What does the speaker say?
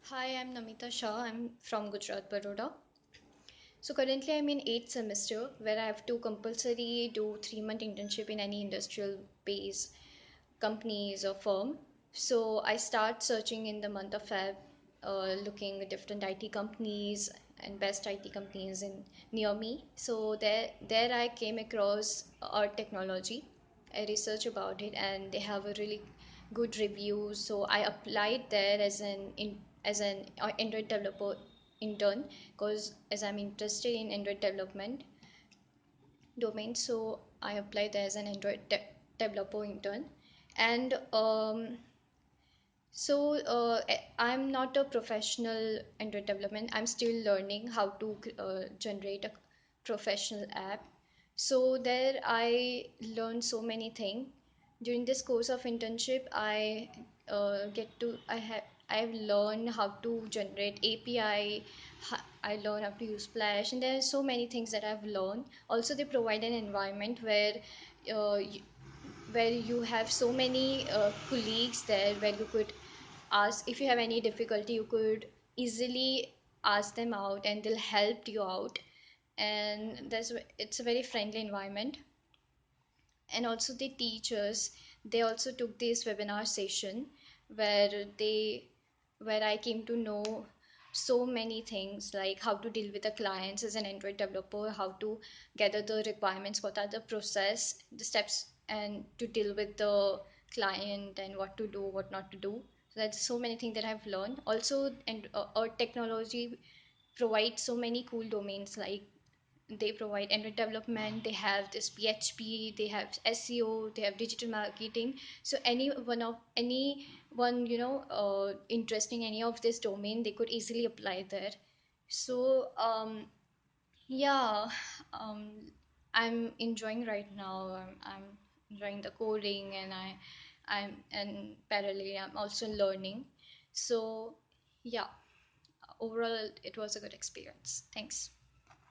Hi, I'm Namita Shah. I'm from Gujarat, Baroda. So currently I'm in 8th semester where I have to compulsory do 3-month internship in any industrial base companies or firm. So I start searching in the month of Feb, looking at different IT companies and best IT companies in near me. So there I came across Arth technology. I researched about it and they have a really good review. So I applied there as an Android developer intern because as I'm interested in Android development domain, so I applied there as an Android developer intern. And I'm not a professional Android development. I'm still learning how to generate a professional app. So there I learned so many things. During this course of internship, I've learned how to generate API. I learned how to use Flash, and there are so many things that I've learned. Also, they provide an environment uh, where you have so many colleagues there where you could ask if you have any difficulty. You could easily ask them out and they'll help you out, and it's a very friendly environment. And also the teachers, they also took this webinar session where they where I came to know so many things like how to deal with the clients as an Android developer, how to gather the requirements, what are the process, the steps, and to deal with the client and what to do, what not to do. So that's so many things that I've learned. Also, and our technology provides so many cool domains like they provide Android development, they have this PHP, they have SEO, they have digital marketing. So anyone interesting any of this domain, they could easily apply there. So yeah, um, I'm enjoying right now. I'm enjoying the coding, and and parallelly I'm also learning. So yeah, overall it was a good experience. Thanks.